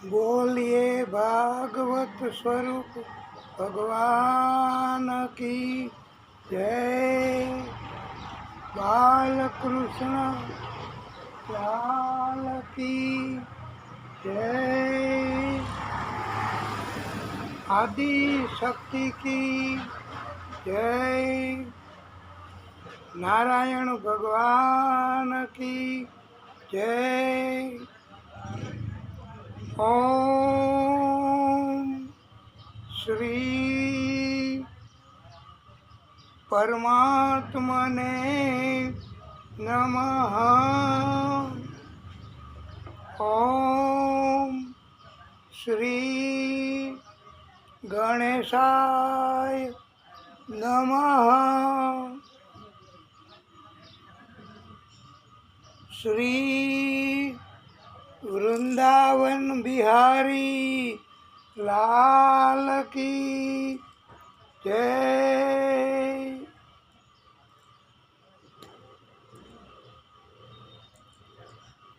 बोलिए भागवत स्वरूप भगवान की जय। बालकृष्ण लाल की जय। आदि शक्ति की जय। नारायण भगवान की जय। ओम श्री परमात्मने नमः। ओम श्री गणेशाय नमः। श्री वृंदावन बिहारी लाल की जय।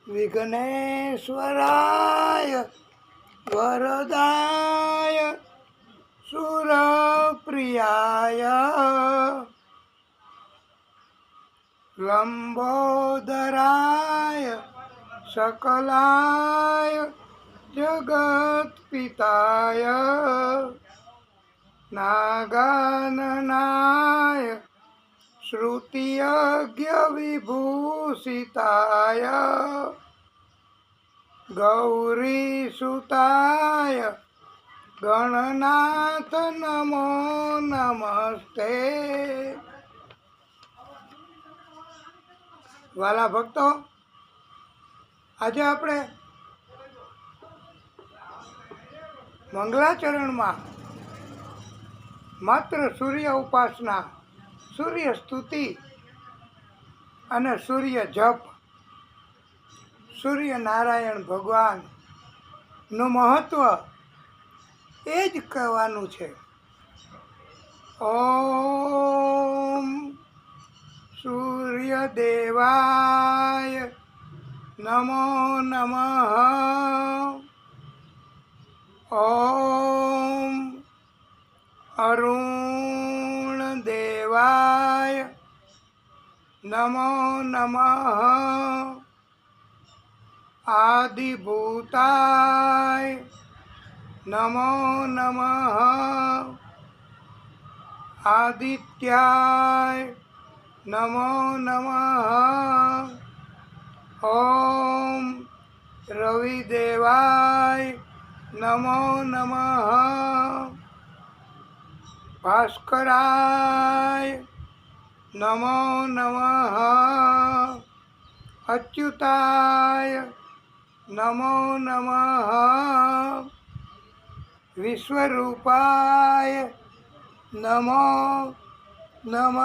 विघ्नेश्वराय वरदाय सुरप्रियाय लंबोदराय सकलाय जगत्पिताय नागाननाय श्रुतियज्ञविभूषिताय गौरीसुताय गणनाथ नमो नमस्ते। વાલા ભક્તો, આજે આપણે મંગલાચરણમાં માત્ર સૂર્ય ઉપાસના, સૂર્ય સ્તુતિ અને સૂર્ય જપ, સૂર્ય નારાયણ ભગવાનનું મહત્વ એ જ કહેવાનું છે. ઓમ સૂર્યદેવાય નમો નમઃ. ઓમ અરુણદેવાય નમો નમઃ. આદિભૂતાય નમો નમઃ. આદિત્યાય નમો નમઃ. ઓમ રવિદેવાય નમો નમઃ. ભાસ્કરાય નમો નમઃ. અચ્યુતાય નમો નમઃ. વિશ્વરૂપાય નમો નમઃ.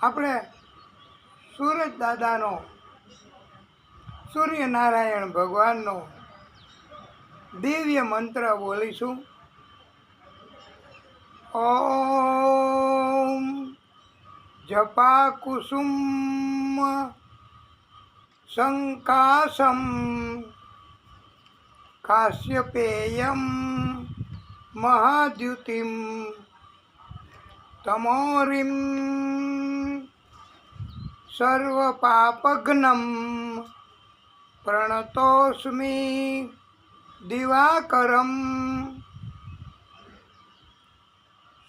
આપણે સૂરજ દાદાનો, સૂર્યનારાયણ ભગવાનનો દિવ્ય મંત્ર બોલીશું. ઓમ જપા કુસુમ સંકાશમ કાશ્યપેયમ મહાદ્યુતિમ તમોરિમ સર્વપાપઘ્નમ પ્રણતોસ્મિ દિવાકરમ.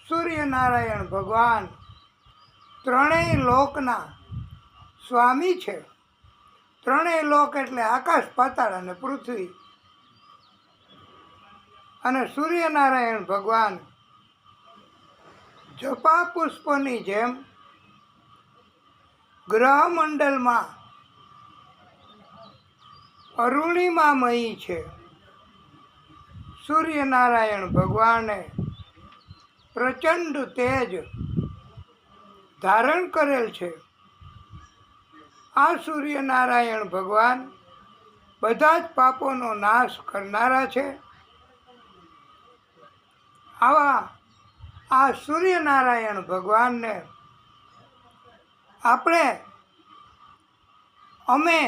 સૂર્યનારાયણ ભગવાન ત્રણેય લોકના સ્વામી છે. ત્રણેય લોક એટલે આકાશ, પાતાળ અને પૃથ્વી. અને સૂર્યનારાયણ ભગવાન જપા પુષ્પની જેમ ગ્રહમંડળમાં અરુણિમામયી છે. સૂર્યનારાયણ ભગવાને પ્રચંડ તેજ ધારણ કરેલ છે. આ સૂર્યનારાયણ ભગવાન બધા જ પાપોનો નાશ કરનારા છે. આવા આ સૂર્યનારાયણ ભગવાનને આપણે અમે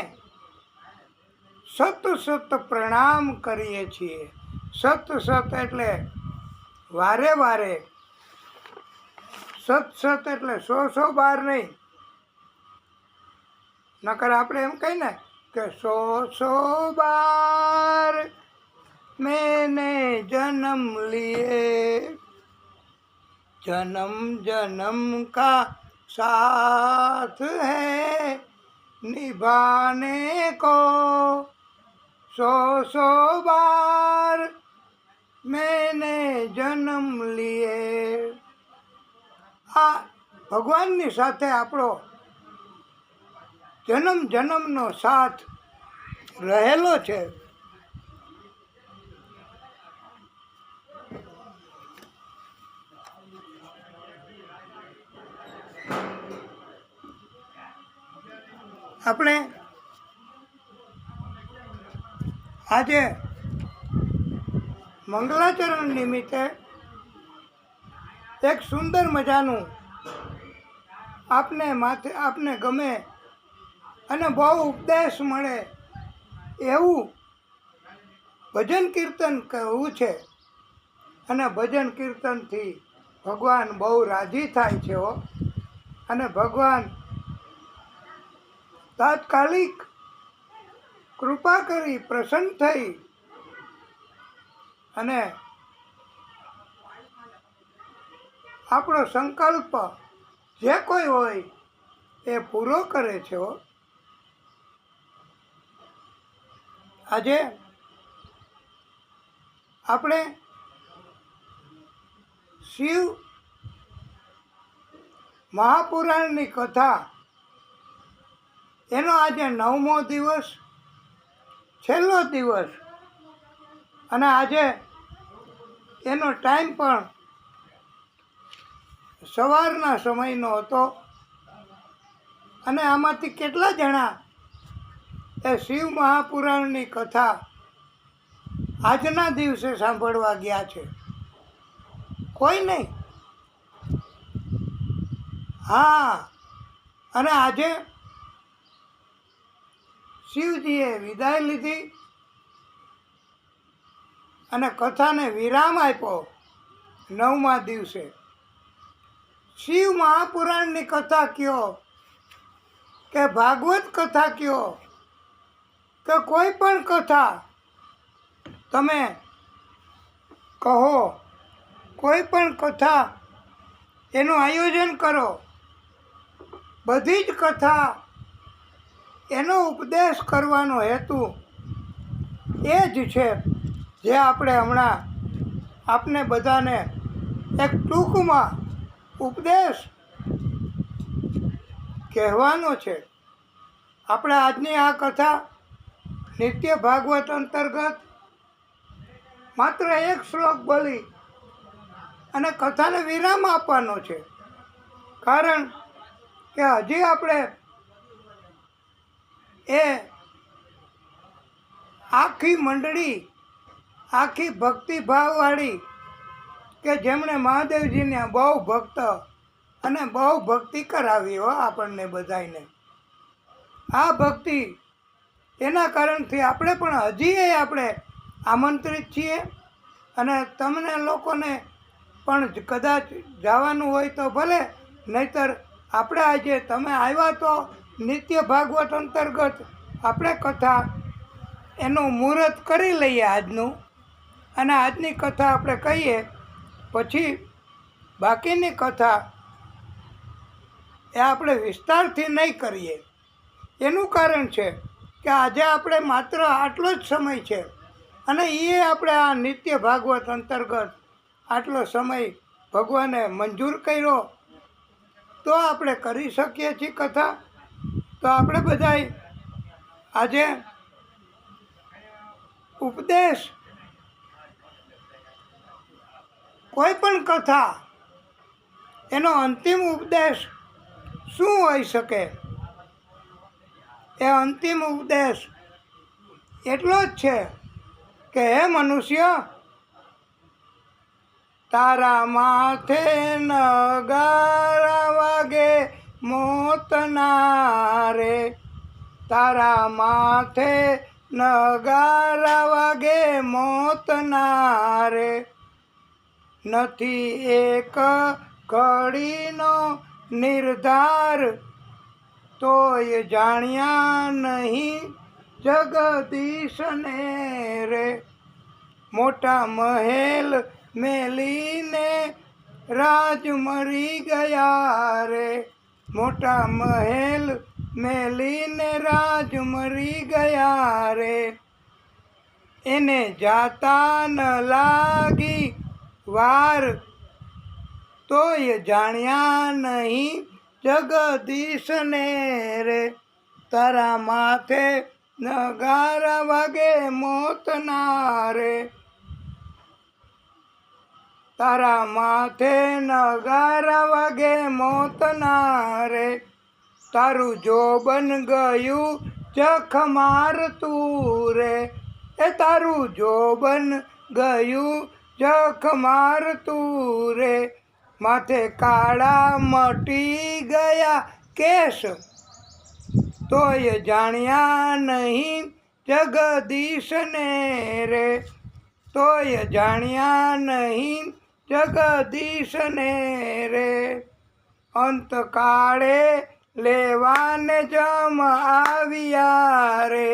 સત સત પ્રણામ કરીએ છીએ. સત સત એટલે વારે વારે, સત સત એટલે 100 બાર નહીં. નકર આપણે એમ કહીએ ને કે 100 બાર मैंने जन्म लिए, जन्म जन्म का साथ है निभाने को, 100 बार मैंने जन्म लिए. આ ભગવાનની સાથે આપણો જન્મ જન્મનો સાથ રહેલો છે. આપણે આજે મંગલાચરણ નિમિત્તે એક સુંદર મજાનું આપને ગમે અને બહુ ઉપદેશ મળે એવું ભજન કીર્તન કરવું છે. અને ભજન કીર્તનથી ભગવાન બહુ રાજી થાય છે અને ભગવાન તાત્કાલિક કૃપા કરી પ્રસન્ન થઈ અને આપણો સંકલ્પ જે કોઈ હોય એ પૂરો કરે છે. આજે આપણે શિવ મહાપુરાણની કથા, એનો આજે 9મો દિવસ, છેલ્લો દિવસ, અને આજે એનો ટાઈમ પણ સવારના સમયનો હતો. અને આમાંથી કેટલા જણા એ શિવ મહાપુરાણની કથા આજના દિવસે સાંભળવા ગયા છે? કોઈ નહીં. હા, અને આજે શિવજીએ વિદાય લીધી અને કથાને વિરામ આપ્યો 9મા દિવસે. શિવ મહાપુરાણની કથા કયો કે ભાગવત કથા કયો કે કોઈ પણ કથા તમે કહો, કોઈ પણ કથા એનું આયોજન કરો, બધી જ કથા એનો ઉપદેશ કરવાનો હેતુ એ જ છે જે આપણે હમણાં આપને બધાને એક ટૂંકમાં ઉપદેશ કહેવાનો છે. આપણે આજની આ કથા નિત્ય ભાગવત અંતર્ગત માત્ર એક શ્લોક બોલી અને કથાને વિરામ આપવાનો છે. કારણ કે હજી આપણે એ આખી મંડળી, આખી ભક્તિભાવવાળી કે જેમણે મહાદેવજીને બહુ ભક્ત અને બહુ ભક્તિ કરાવી આપણને બધાને, આ ભક્તિ એના કારણથી આપણે પણ હજી આપણે આમંત્રિત છીએ. અને તમને લોકોને પણ કદાચ જવાનું હોય તો ભલે, નહીતર આપણે આજે તમે આવ્યા તો નિત્ય ભાગવત અંતર્ગત આપણે કથા એનું મુહૂર્ત કરી લઈએ આજનું. અને આજની કથા આપણે કહીએ પછી બાકીની કથા એ આપણે વિસ્તારથી નહીં કરીએ. એનું કારણ છે કે આજે આપણે માત્ર આટલો જ સમય છે અને એ આપણે આ નિત્ય ભાગવત અંતર્ગત આટલો સમય ભગવાને મંજૂર કર્યો તો આપણે કરી શકીએ છીએ કથા. તો આપણે બધાય આજે ઉપદેશ, કોઈ પણ કથા એનો અંતિમ ઉપદેશ શું હોઈ શકે? એ અંતિમ ઉપદેશ એટલો જ છે કે હે મનુષ્ય, તારા માથે નગારા વાગે મોતના રે, તારા માથે નગારા વાગે મોતના રે નથી એક ઘડીનો નિર્ધાર તોય જાણ્યા નહીં જગદીશને રે મોટા મહેલ મેલીને રાજ મરી ગયા રે મોટા મહેલ મેલીને રાજ મરી ગયા રે એને જાતા ન લાગી વાર તોય જાણ્યા નહીં જગદીશને રે તારા માથે નગારા વાગે મોતના રે તારા માથે નગારા વાગે મોતના રે તારું જોબન ગયું જખ મારતું રે એ તારું જોબન ગયું જખ મારતું રે માથે કાળા મટી ગયા કેશ તોય જાણ્યા નહીં જગદીશને રે તોય જાણ્યા નહીં જગદીશને રે અંતકાળે લેવાને જમ આવ્યા રે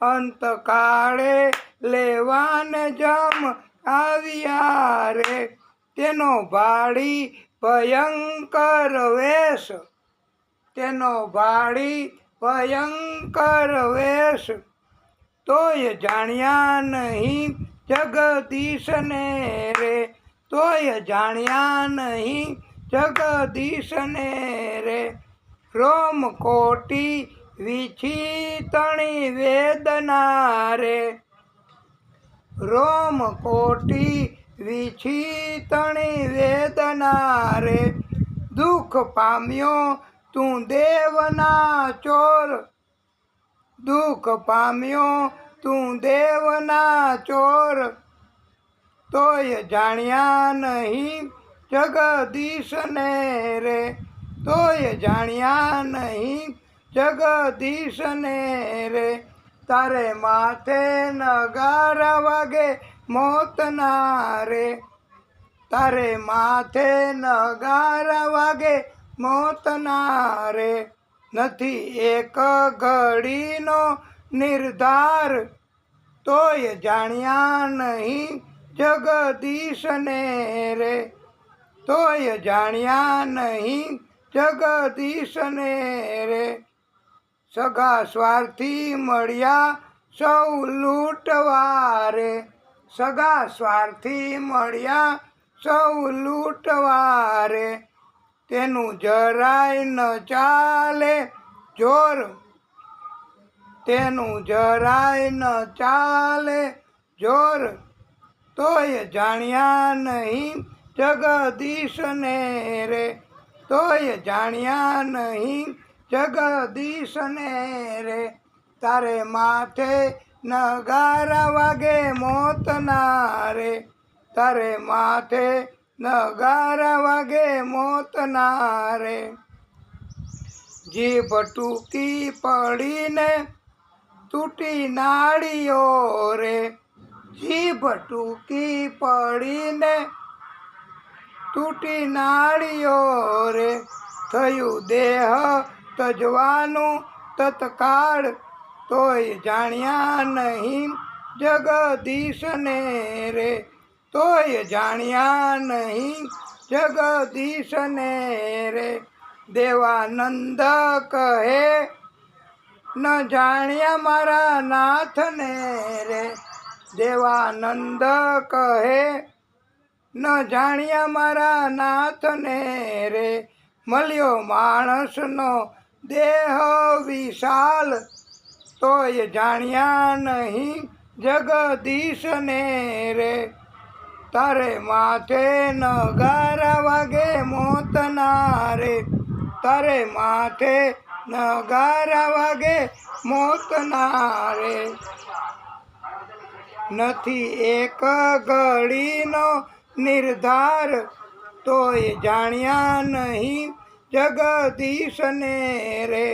અંતકાળે લેવાને જમ આવ્યા રે તેનો ભાળી ભયંકર વેશ તેનો ભાળી ભયંકર વેશ તોય જાણ્યા નહીં જગદીશને રે તોય જાણ્યા નહીં જગદીશને રે રોમ કોટી વીછી તણી વેદના રે રોમ કોટી વીછી તણી વેદના રે દુઃખ પામ્યો તું દેવના ચોર દુઃખ પામ્યો તું દેવના ચોર તોય જાણ્યા નહીં જગદીશને રે તોય જાણ્યા નહીં જગદીશને રે તારે માથે નગારા વાગે મોતના રે તારે માથે નગારા વાગે મોતના રે નથી એક ઘડીનો નિર્ધાર તોય જાણ્યા નહીં જગદીશને રે તોય જાણ્યા નહીં જગદીશને રે સગા સ્વાર્થી મળ્યા સૌ લૂંટવા રે સગા સ્વાર્થી મળ્યા સૌ લૂંટવા રે તેનું જરાય ન ચાલે જોર તેનું જરાય ન ચાલે જોર તોય જાણ્યા નહીં જગદીશને રે તોય જાણ્યા નહીં જગદીશને રે તારે માથે નગારા વાગે મોતના રે તારે માથે નગારા વાગે મોતના રે જીભ ટૂંકી પડીને તૂટી નાળીઓ રે જીભ ટૂંકી પડીને તૂટી નાળીઓ રે થયું દેહ તજવાનું તત્કાળ તોય જાણ્યા નહીં જગદીશને રે તોય જાણ્યા નહીં જગદીશને રે દેવાનંદ કહે ન જાણ્યા મારા નાથને રે દેવાનંદ કહે ન જાણ્યા મારા નાથને રે મળ્યો માણસનો દેહ વિશાલ તોય જાણ્યા નહીં જગદીશને રે તારે માથે નગારા વાગે મોતના રે તારે માથે નગારા વાગે મોતના રે નથી એક ઘડીનો નિર્ધાર તોય જાણ્યા નહીં જગદીશને રે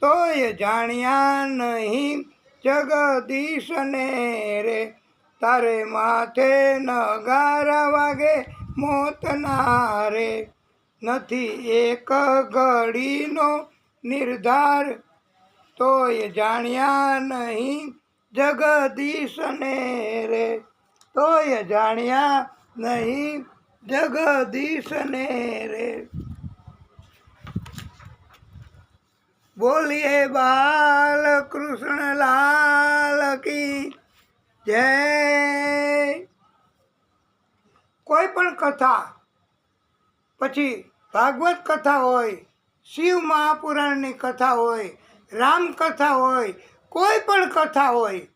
તોય જાણ્યા નહીં જગદીશને રે, તારે માથે નગારા વાગે મોતના રે, નથી એક ઘડીનો નિર્ધાર, તોય જાણ્યા નહીં જગદીશને રે, તોય જાણ્યા નહીં જગદીશને રે. બોલીએ બાલકૃષ્ણ લાલ કી જય. કોઈ પણ કથા, પછી ભાગવત કથા હોય, શિવ મહાપુરાણની કથા હોય, રામકથા હોય, કોઈ પણ કથા હોય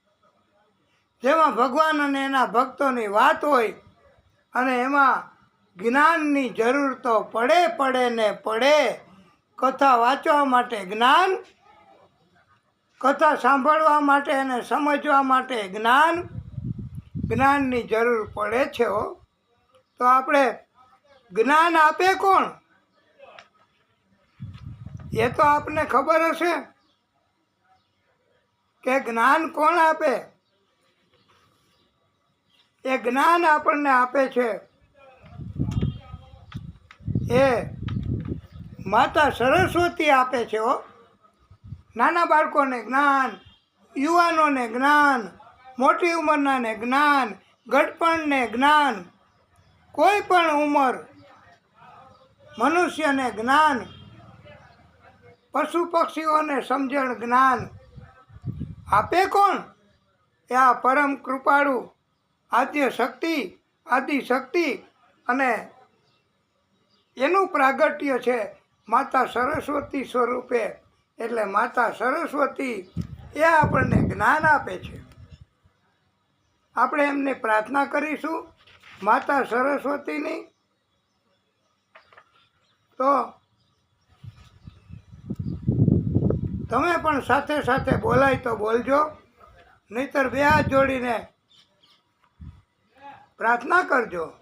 જેમાં ભગવાન અને એના ભક્તોની વાત હોય અને એમાં જ્ઞાનની જરૂર તો પડે ને પડે. કથા વાંચવા માટે જ્ઞાન, કથા સાંભળવા માટે અને સમજવા માટે જ્ઞાનની જરૂર પડે છે હો. તો આપણે જ્ઞાન આપે કોણ? એ તો આપને ખબર હશે કે જ્ઞાન કોણ આપે. એ જ્ઞાન આપણને આપે છે એ માતા સરસ્વતી આપે છે હો. નાના બાળકોને જ્ઞાન, યુવાનોને જ્ઞાન, મોટી ઉંમરનાને જ્ઞાન, ગડપણને જ્ઞાન, કોઈ પણ ઉંમર મનુષ્યને જ્ઞાન, પશુ પક્ષીઓને સમજણ જ્ઞાન આપે કોણ? એ આ પરમ કૃપાળુ આદિશક્તિ અને એનું પ્રાગટ્ય છે માતા સરસ્વતી સ્વરૂપે. એટલે માતા સરસ્વતી એ આપણને જ્ઞાન આપે છે. આપણે એમને પ્રાર્થના કરીશું માતા સરસ્વતીની. તો તમે પણ સાથે સાથે બોલાય તો બોલજો, નહીતર બે હાથ જોડીને પ્રાર્થના કરજો.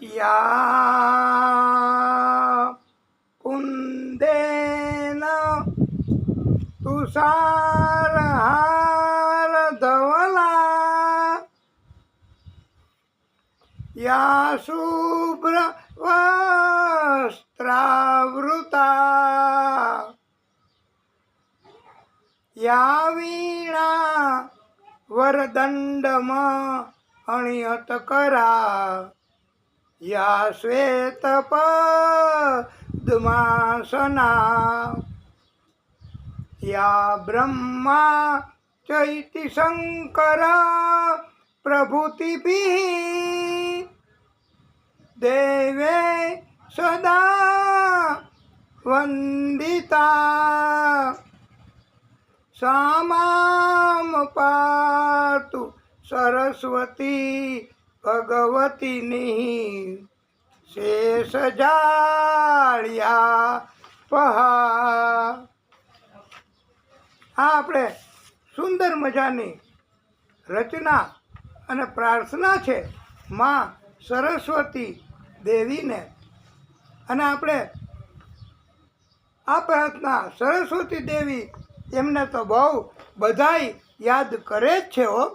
યા કુંદેન તુષારહાર ધવલા, યા શુભ્ર વસ્ત્રાવૃતા, યા વીણા વરદંડમાં અણિયતકરા, યા શ્વેત પદ્માસના, યા બ્રહ્મા ચૈતિ શંકર પ્રભૃતિભિઃ દેવે સદા વંદિતા, સામામ પાતુ સરસ્વતી ભગવતીની શેષ જાળ્યા પહા. આપણે સુંદર મજાની રચના અને પ્રાર્થના છે માં સરસ્વતી દેવીને. અને આપણે આ પ્રાર્થના સરસ્વતી દેવી એમને તો બહુ બધાય યાદ કરે જ છે હો.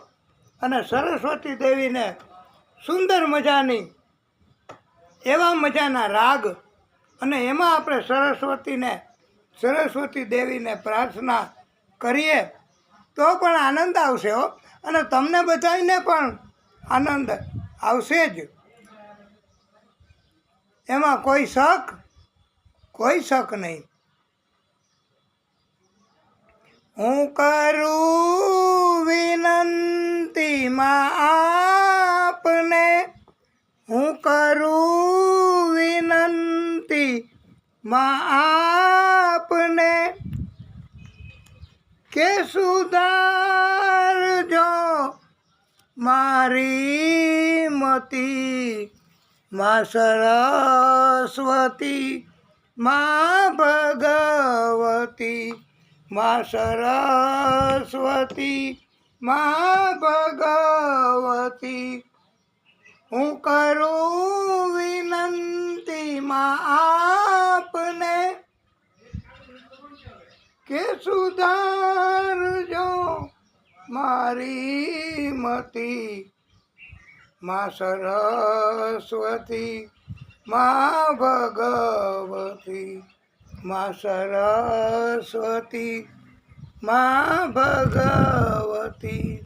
અને સરસ્વતી દેવીને સુંદર મજાની એવા મજાના રાગ અને એમાં આપણે સરસ્વતી દેવીને પ્રાર્થના કરીએ તો પણ આનંદ આવશે હો. અને તમને બધાને પણ આનંદ આવશે જ. એમાં કોઈ શક નહીં. હું કરું વિનંતી માં આપને, હું કરું વિનંતી માં આપને, કે સુધારજો મારી મતી, માં સરસ્વતી માં ભગવતી, માં સરસ્વતી માં ભગવતી. હું કરું વિનંતી માં આપને, કે સુધારજો મારી મતી, માં સરસ્વતી માં ભગવતી, માં સરસ્વતી માં ભગવતી.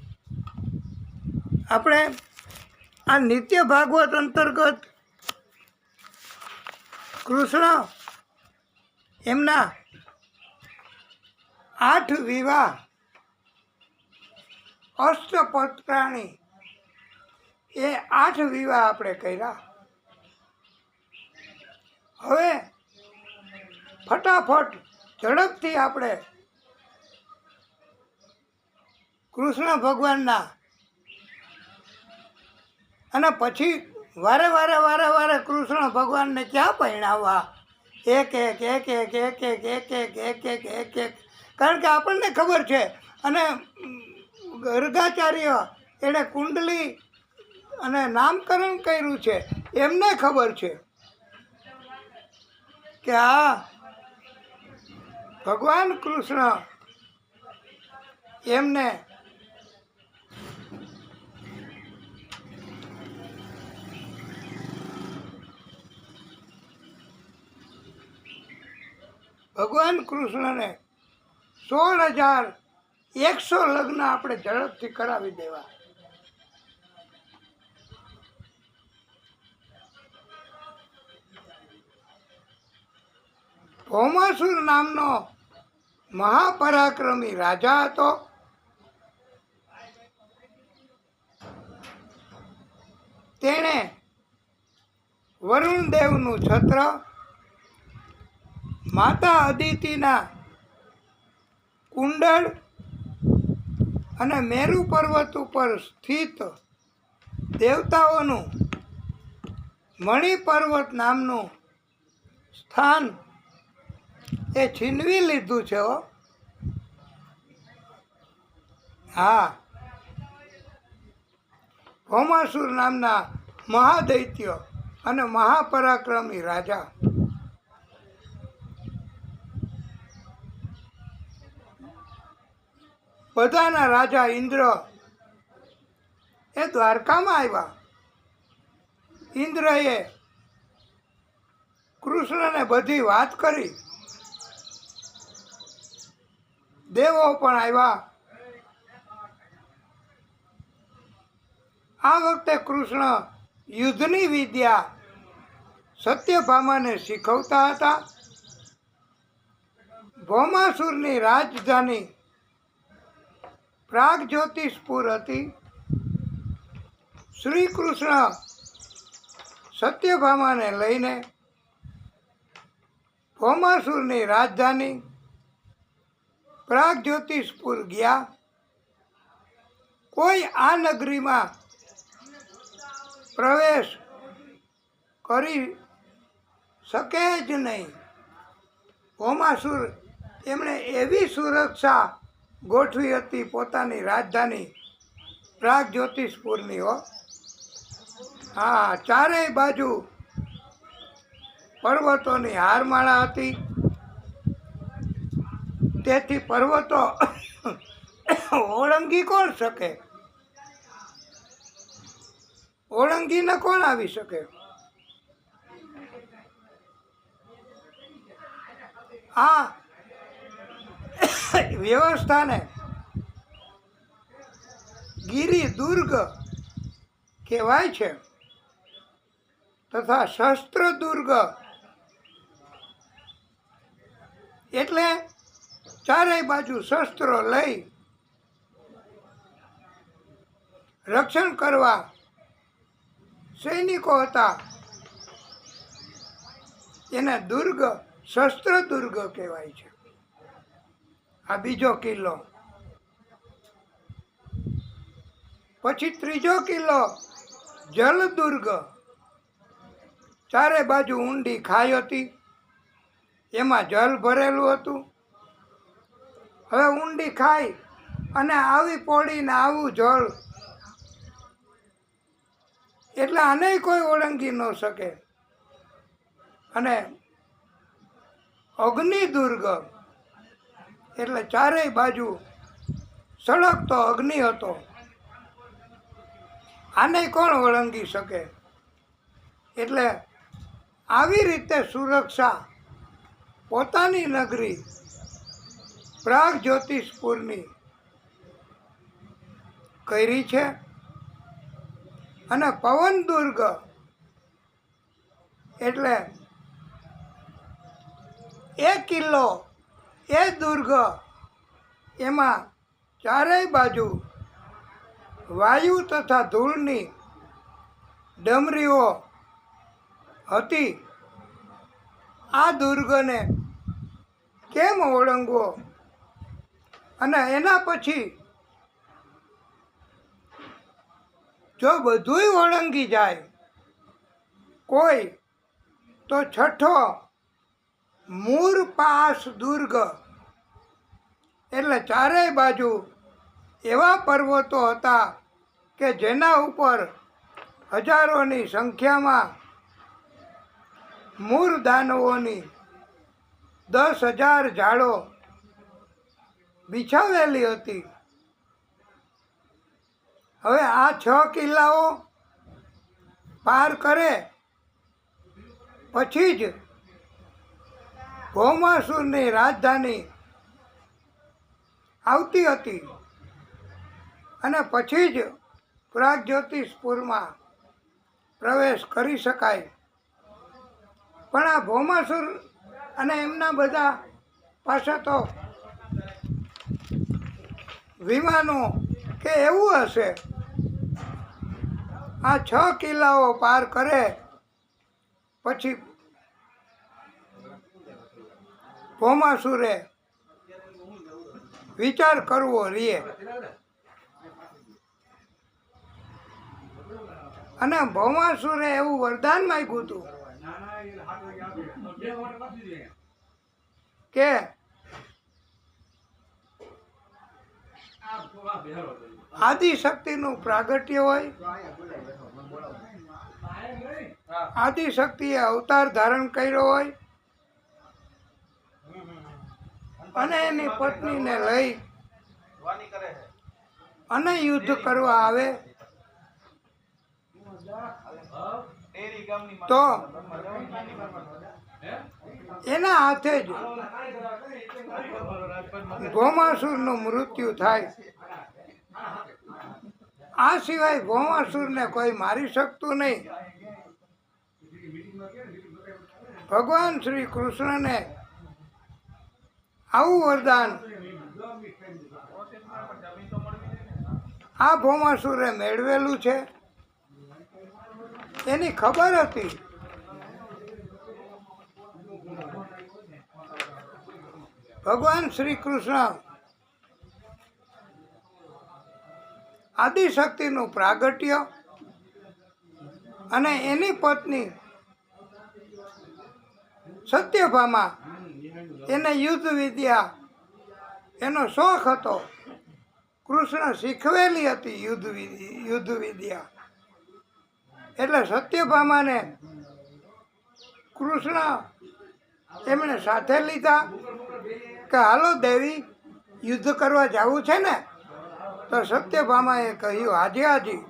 આપણે આ નિત્ય ભાગવત અંતર્ગત કૃષ્ણ એમના 8 વિવાહ અષ્ટપત્રાણી એ 8 વિવાહ આપણે કર્યા. હવે ફટાફટ ઝડપથી આપણે કૃષ્ણ ભગવાનના અને પછી વારે વારે કૃષ્ણ ભગવાનને ક્યાં પરણાવવા, એક કારણ કે આપણને ખબર છે. અને ગર્ગાચાર્ય એણે કુંડલી અને નામકરણ કર્યું છે, એમને ખબર છે કે આ ભગવાન કૃષ્ણ એમને ભગવાન કૃષ્ણને 16,100 લગ્ન આપણે ઝડપથી કરાવી દેવા. ભૌમાસુર નામનો મહાપરાક્રમી રાજા હતો. તેણે વરુણ દેવનું છત્ર, માતા અદિતિના કુંડળ અને મેરુ પર્વત ઉપર સ્થિત દેવતાઓનું મણિ પર્વત નામનું સ્થાન એ છીનવી લીધું છે. હા, ભૌમાસુર નામના મહાદૈત્ય અને મહાપરાક્રમી રાજા બધાના રાજા ઇન્દ્ર એ દ્વારકામાં આવ્યા. ઇન્દ્રએ કૃષ્ણને બધી વાત કરી. દેવો પણ આવ્યા. આ વખતે કૃષ્ણ યુદ્ધની વિદ્યા સત્યભામાને શીખવતા હતા. ભૌમાસુરની રાજધાની પ્રાગજ્યોતિષપુર હતી. શ્રી કૃષ્ણ સત્યભામાને લઈને ભૌમાસુરની રાજધાની પ્રાગજ્યોતિષપુર ગયા. કોઈ આ નગરીમાં પ્રવેશ કરી શકે જ નહીં. ભૌમાસુર એમણે એવી સુરક્ષા ગોઠવી હતી પોતાની રાજધાની પ્રાગજ્યોતિષપુરની. હા, ચારેય બાજુ પર્વતોની હારમાળા હતી. તેથી પર્વતો ઓળંગી કોણ શકે? ઓળંગીને કોણ આવી શકે? આ વ્યવસ્થાને ગિરિ દુર્ગ કહેવાય છે તથા શસ્ત્ર દુર્ગ. એટલે ચારેય બાજુ શસ્ત્રો લઈ રક્ષણ કરવા સૈનિકો હતા. એને દુર્ગ, શસ્ત્ર દુર્ગ કહેવાય છે. આ બીજો કિલ્લો. પછી ત્રીજો કિલ્લો જલદુર્ગ. ચારે બાજુ ઊંડી ખાઈ હતી, એમાં જલ ભરેલું હતું. હવે ઊંડી ખાઈ અને આવી પોડી ને આવું જળ, એટલે આને કોઈ ઓળંગી ન શકે. અને અગ્નિ દુર્ગ એટલે ચારેય બાજુ સળગતો અગ્નિ હતો. આને કોણ ઓળંગી શકે? એટલે આવી રીતે સુરક્ષા પોતાની નગરી પ્રાગ જ્યોતિષપુરની કરી છે. અને પવન દુર્ગ એટલે એ કિલ્લો, એ દુર્ગ, એમાં ચારેય બાજુ વાયુ તથા ધૂળની ડમરીઓ હતી. આ દુર્ગને કેમ ઓળંગવો? અને એના પછી જો બધુંય ઓળંગી જાય કોઈ, તો છઠ્ઠો મૂરપાસ દુર્ગ એટલે ચારેય બાજુ એવા પર્વતો હતા કે જેના ઉપર હજારોની સંખ્યામાં મૂર દાનવોની 10,000 ઝાડો બિછાવેલી હતી. હવે આ 6 કિલ્લાઓ પાર કરે પછી જ ભૌમાસુરની રાજધાની આવતી હતી અને પછી જ પ્રાગજ્યોતિષપુરમાં પ્રવેશ કરી શકાય. પણ આ ભૌમાસુર અને એમના બધા પાસે તો વિમાનો કે એવું હશે. આ 6 કિલ્લાઓ પાર કરે પછી ભૌમાસુરે વિચાર કરવો રીએ. અને ભૌમાસુરે એવું વરદાન માંગ્યું હતું કે આદિશક્તિનું પ્રાગટ્ય હોય. આદિશક્તિએ અવતાર ધારણ કર્યો હોય અને એની પત્નીને લઈ અને યુદ્ધ કરવા આવે તો એના હાથે જ ભૌમાસુરનું મૃત્યુ થાય. આ સિવાય ભૌમાસુરને કોઈ મારી શકતું નહીં. ભગવાન શ્રી કૃષ્ણને આવું વરદાન આ ભૌમાસુરે મેળવેલું છે. એની ખબર હતી. ભગવાન શ્રી કૃષ્ણ આદિશક્તિનું પ્રાગટ્ય અને એની પત્ની સત્યભામા, એને યુદ્ધ વિદ્યા એનો શોખ હતો. કૃષ્ણ શીખવેલી હતી યુદ્ધ વિદ્યા. એટલે સત્યભામાને કૃષ્ણ એમણે સાથે લીધા કે હાલો દેવી યુદ્ધ કરવા જવું છે ને? તો સત્યભામાએ કહ્યું હાજી હાજી.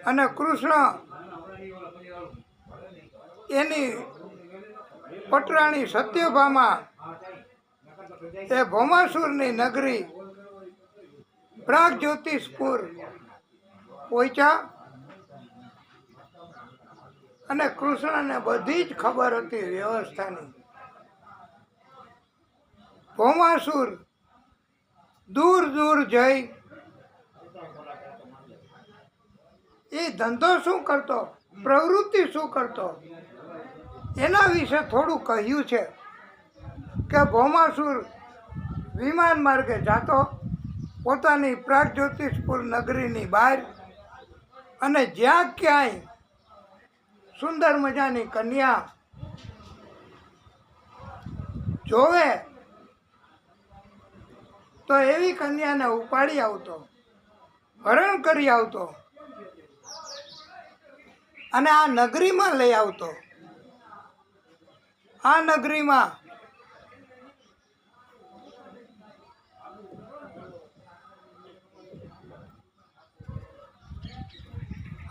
અને કૃષ્ણ એની પટરાણી સત્યભામા એ ભૌમાસુરની નગરી પ્રાગજ્યોતિષપુર પહોંચ્યા. અને કૃષ્ણને બધી જ ખબર હતી વ્યવસ્થાની. ભૌમાસુર દૂર દૂર જઈ એ ધંધો શું કરતો, પ્રવૃત્તિ શું કરતો, એના વિશે થોડું કહ્યું છે કે ભૌમાસુર વિમાન માર્ગે જાતો પોતાની પ્રાગજ્યોતિષપુર નગરીની બહાર, અને જ્યાં ક્યાંય સુંદર મજાની કન્યા જોવે તો એવી કન્યાને ઉપાડી આવતો, હરણ કરી આવતો અને આ નગરીમાં લઈ આવતો. આ નગરીમાં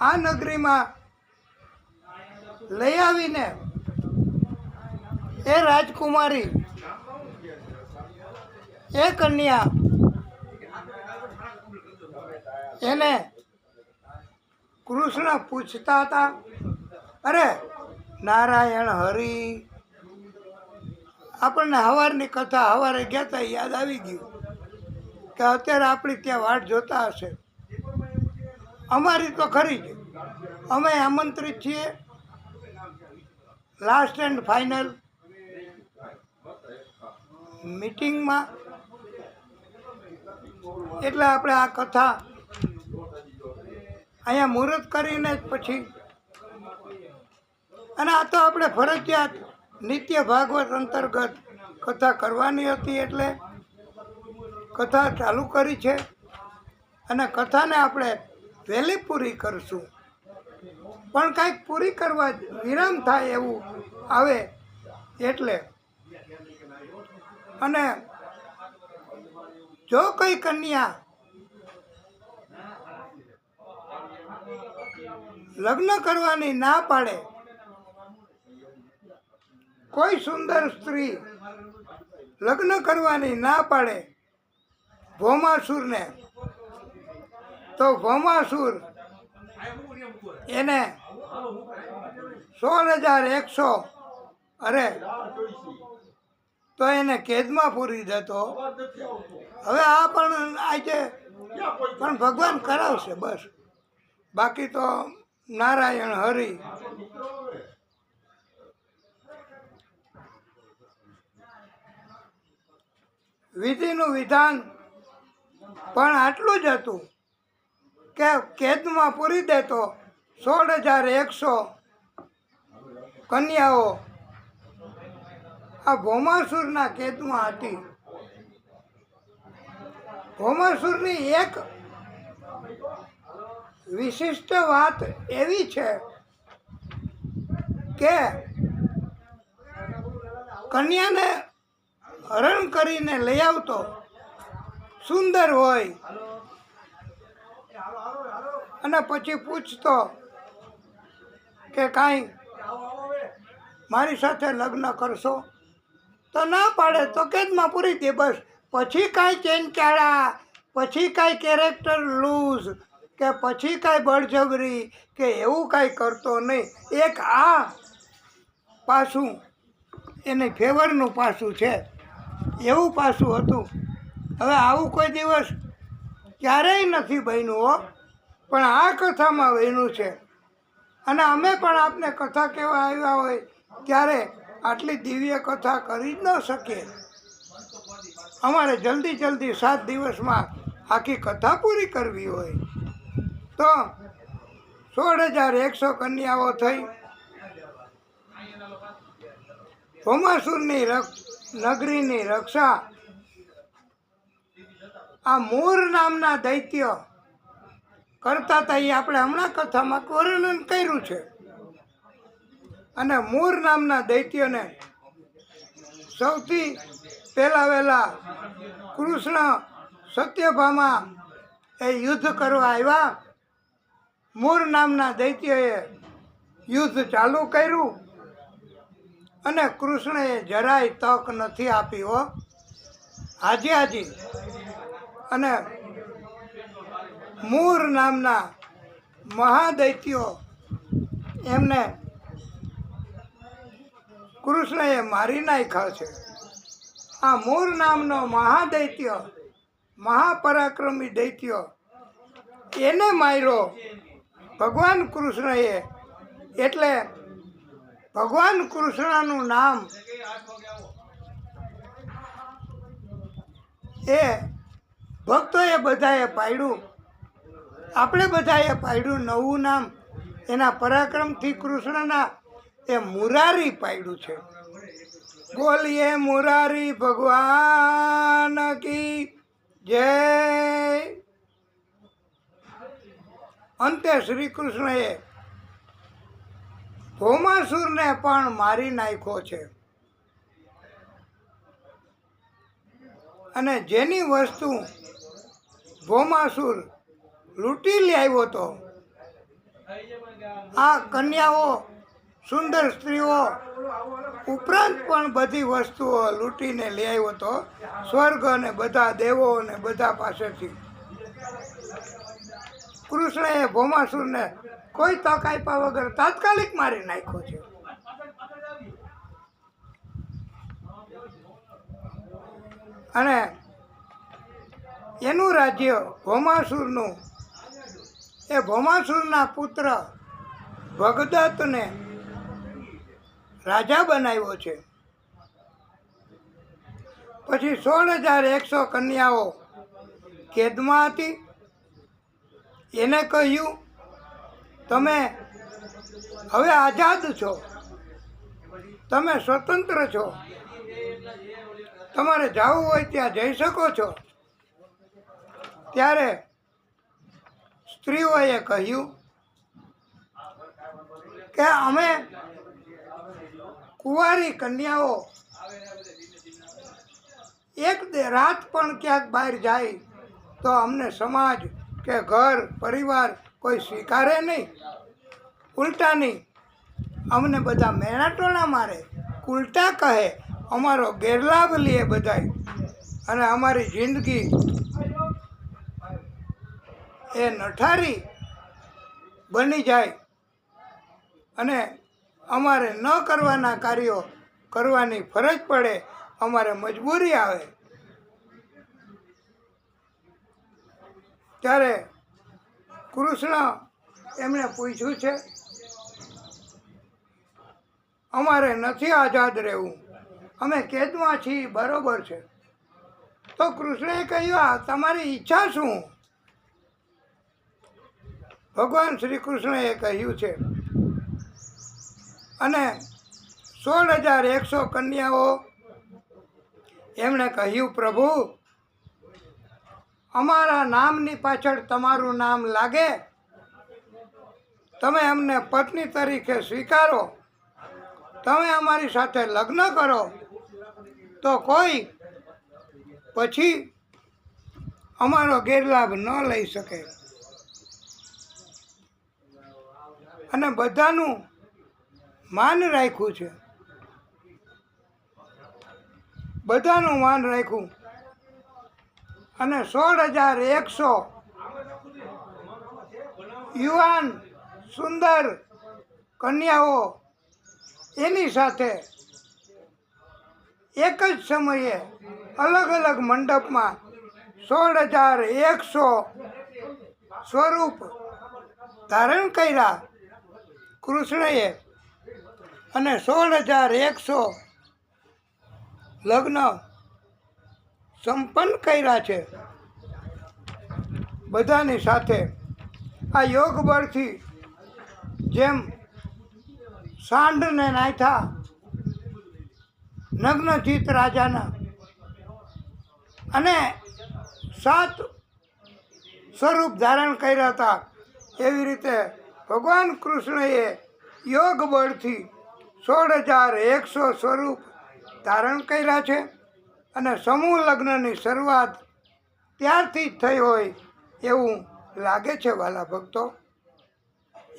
આ નગરીમાં લઈ આવીને એ રાજકુમારી એ કન્યા એને કૃષ્ણ પૂછતા હતા, અરે નારાયણ હરિ, આપણને હવારની કથા હવારે ગયા હતા યાદ આવી ગયું કે અત્યારે આપણી ત્યાં વાટ જોતા હશે. અમારી તો ખરી જ, અમે આમંત્રિત છીએ લાસ્ટ એન્ડ ફાઇનલ મીટિંગમાં, એટલે આપણે આ કથા અહીંયા મુહૂર્ત કરીને જ પછી, અને આ તો આપણે ફરજિયાત નિત્ય ભાગવત અંતર્ગત કથા કરવાની હતી એટલે કથા ચાલુ કરી છે, અને કથાને આપણે વહેલી પૂરી કરશું. પણ કાંઈક પૂરી કરવા વિરામ થાય એવું આવે એટલે. અને જો કોઈ કન્યા લગ્ન કરવાની ના પાડે, કોઈ સુંદર સ્ત્રી લગ્ન કરવાની ના પાડે ભૌમાસુરને, તો ભૌમાસુર એને 16,100 અરે તો એને કેદમાં પૂરી દેતો. હવે આ પણ આજે પણ ભગવાન કરાવશે બસ, બાકી તો નારાયણ હરિ. વિધિનું વિધાન પણ આટલું જ હતું કે કેદમાં પૂરી દેતો 16,100 કન્યાઓ આ ભૌમાસુરના કેદમાં હતી. ભૌમાસુરની એક વિશિષ્ટ વાત એવી છે કે કન્યાને હરણ કરીને લઈ આવતો સુંદર હોય અને પછી પૂછતો કે કાંઈ મારી સાથે લગ્ન કરશો, તો ના પાડે તો કેદમાં પૂરી દે બસ. પછી કાંઈ ચેનચાળા, પછી કાંઈ કેરેક્ટર લૂઝ કે પછી કાંઈ બળજબરી કે એવું કાંઈ કરતો નહીં. એક આ પાસું એને ફેવરનું પાસું છે, એવું પાસું હતું. હવે આવું કોઈ દિવસ ક્યારેય નથી બન્યું હો, પણ આ કથામાં બન્યું છે. અને અમે પણ આપને કથા કહેવા આવ્યા હોય ત્યારે આટલી દિવ્ય કથા કરી જ ન શકીએ. અમારે જલ્દી 7 દિવસમાં આખી કથા પૂરી કરવી હોય તો 16,100 કન્યાઓ થઈ. ભૌમાસુરની નગરીની રક્ષા આ મૂર નામના દૈત્ય કરતા હતા. એ આપણે હમણાં કથામાં વર્ણન કર્યું છે. અને મૂર નામના દૈત્યને સૌથી વહેલા કૃષ્ણ સત્યભામા એ યુદ્ધ કરવા આવ્યા. મૂર નામના દૈત્યએ યુદ્ધ ચાલુ કર્યું અને કૃષ્ણએ જરાય તક નથી આપી હો, હાજી. અને મૂર નામના મહાદૈત્યો એમને કૃષ્ણએ મારી નાખ્યા છે. આ મૂર નામનો મહાદૈત્ય, મહાપરાક્રમી દૈત્ય, એને માર્યો ભગવાન કૃષ્ણએ. એટલે ભગવાન કૃષ્ણનું નામ એ ભક્તોએ બધાએ પાડ્યું, આપણે બધાએ પાડ્યું નવું નામ. એના પરાક્રમથી કૃષ્ણના એ મુરારી પાડ્યું છે. બોલીએ મુરારી ભગવાન કી જય. અંતે શ્રી કૃષ્ણએ ભૌમાસુરને પણ મારી નાખ્યો છે. અને જેની વસ્તુ ભૌમાસુર લૂંટી લાવ્યો હતો આ કન્યાઓ સુંદર સ્ત્રીઓ ઉપરાંત પણ બધી વસ્તુઓ લૂંટીને લઈ આવ્યો હતો સ્વર્ગ અને બધા દેવો અને બધા પાસેથી. કૃષ્ણએ ભૌમાસુરને કોઈ તક આપ્યા વગર તાત્કાલિક મારી નાખ્યો છે. અને એનું રાજ્ય ભૌમાસુરનું એ ભૌમાસુરના પુત્ર ભગદત્તને રાજા બનાવ્યો છે. પછી 16,100 કન્યાઓ કેદમાં હતી. એને કહ્યું તમે હવે આઝાદ છો, તમે સ્વતંત્ર છો, તમારે જવું હોય ત્યાં જઈ શકો છો. ત્યારે સ્ત્રીઓએ કહ્યું કે અમે કુંવારી કન્યાઓ એક રાત પણ ક્યાંક બહાર જાય તો અમને સમાજ કે ઘર પરિવાર કોઈ સ્વીકારે નહીં, ઉલટાની અમને બધા મેણાટોણા મારે, ઉલટા કહે, અમારો ગેરલાભ લે બધાય, અને અમારી જિંદગી એ નઠારી બની જાય અને અમારે ન કરવાના કાર્યો કરવાની ફરજ પડે, અમારે મજબૂરી આવે. ત્યારે કૃષ્ણ એમણે પૂછ્યું છે અમારે નથી આઝાદ રહેવું, અમે કેદમાં છીએ, બરોબર છે. તો કૃષ્ણએ કહ્યું આ તમારી ઈચ્છા શું? ભગવાન શ્રી કૃષ્ણએ કહ્યું છે અને 16,100 કન્યાઓ એમણે કહ્યું પ્રભુ અમારા નામની પાછળ તમારું નામ લાગે, તમે અમને પત્ની તરીકે સ્વીકારો, તમે અમારી સાથે લગ્ન કરો તો કોઈ પછી અમારો ગેરલાભ ન લઈ શકે. અને બધાનું માન રાખ્યું છે, બધાનું માન રાખ્યું. અને 16,100 યુવાન સુંદર કન્યાઓ એની સાથે એક જ સમયે અલગ અલગ મંડપમાં 16,100 સ્વરૂપ ધારણ કર્યા કૃષ્ણએ, અને 16,100 લગ્ન સંપન્ન કર્યા છે બધાની સાથે. આ યોગ બળથી જેમ સાંઢને નાખ્યા નગ્નજીત રાજાના અને 7 સ્વરૂપ ધારણ કર્યા હતા, એવી રીતે ભગવાન કૃષ્ણએ યોગ બળથી 16,100 સ્વરૂપ ધારણ કર્યા છે. અને સમૂહ લગ્નની શરૂઆત ત્યારથી જ થઈ હોય એવું લાગે છે વાલા ભક્તો.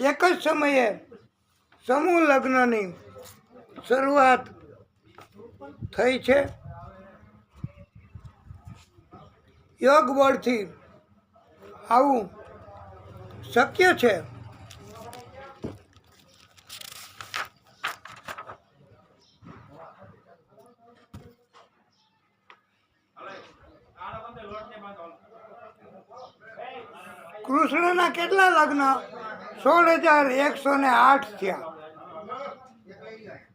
એક જ સમયે સમૂહ લગ્નની શરૂઆત થઈ છે. યોગ બળથી આવું શક્ય છે. કૃષ્ણના કેટલા લગ્ન? 16,108 થયા.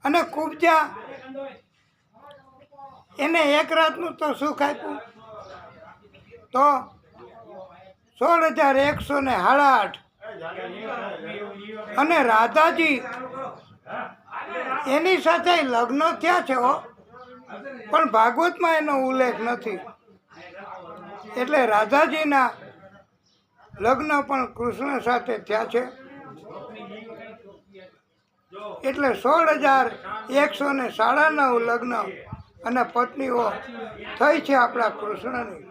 અને કુબજા એને એક રાતનું તો સુખ આપ્યું, તો 16,108. અને રાધાજી એની સાથે લગ્ન થયા છે પણ ભાગવતમાં એનો ઉલ્લેખ નથી. એટલે રાધાજીના લગ્ન પણ કૃષ્ણ સાથે થયા છે. એટલે 16,109 લગ્ન અને પત્નીઓ થઈ છે આપણા કૃષ્ણની.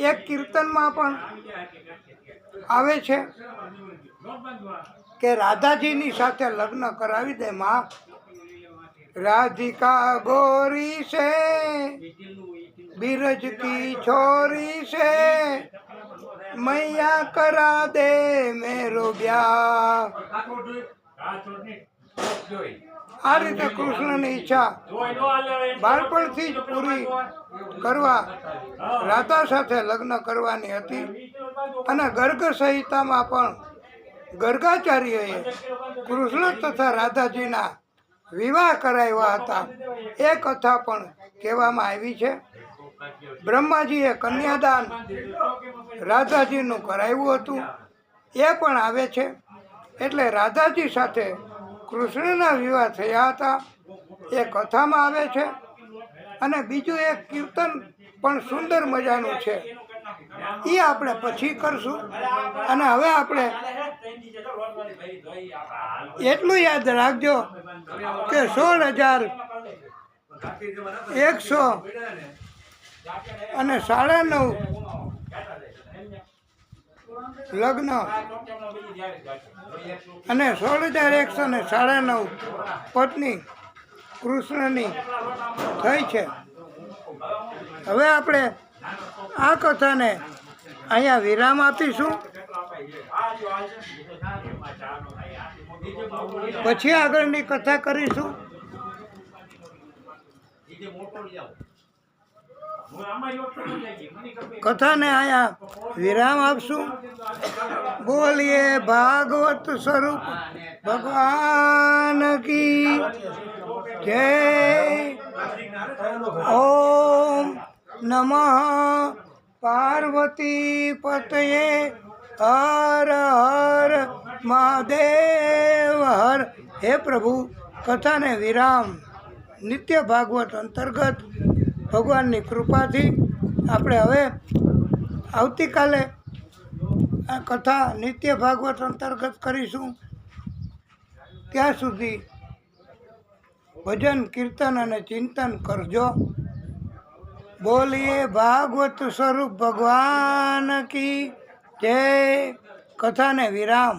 એક કીર્તનમાં પણ આવે છે કે રાધાજીની સાથે લગ્ન કરાવી દે માં. राधिका गोरी से बीरज की छोरी से मैया करा दे मेरो ब्याह. આ રીતે કૃષ્ણની ઈચ્છા બાળપણથી જ પૂરી કરવા રાધા સાથે લગ્ન કરવાની હતી. અને ગર્ગ સંહિતામાં પણ ગર્ગાચાર્યએ કૃષ્ણ તથા રાધાજીના વિવાહ કરાવ્યા હતા. એ કથા પણ કહેવામાં આવી છે. બ્રહ્માજીએ કન્યાદાન રાધાજીનું કરાવ્યું હતું એ પણ આવે છે. એટલે રાધાજી સાથે કૃષ્ણના વિવાહ થયા હતા એ કથામાં આવે છે. અને બીજું એક કીર્તન પણ સુંદર મજાનું છે, એ આપણે પછી કરશું. અને હવે આપણે એટલું યાદ રાખજો કે 16,109 લગ્ન અને 16,109 પત્ની કૃષ્ણની થઈ છે. હવે આપણે આ કથાને અહીંયા વિરામ આપીશું. પછી આગળની કથા કરીશું. કથાને અહીંયા વિરામ આપશું. બોલીએ ભાગવત સ્વરૂપ ભગવાન કી જય. ઓમ નમઃ પાર્વતી પતયે હર હર મહાદેવ હર. હે પ્રભુ, કથાને વિરામ. નિત્ય ભાગવત અંતર્ગત ભગવાનની કૃપાથી આપણે હવે આવતીકાલે આ કથા નિત્ય ભાગવત અંતર્ગત કરીશું. ત્યાં સુધી ભજન કીર્તન અને ચિંતન કરજો. બોલીએ ભાગવત સ્વરૂપ ભગવાન કી જય. કથાને વિરામ.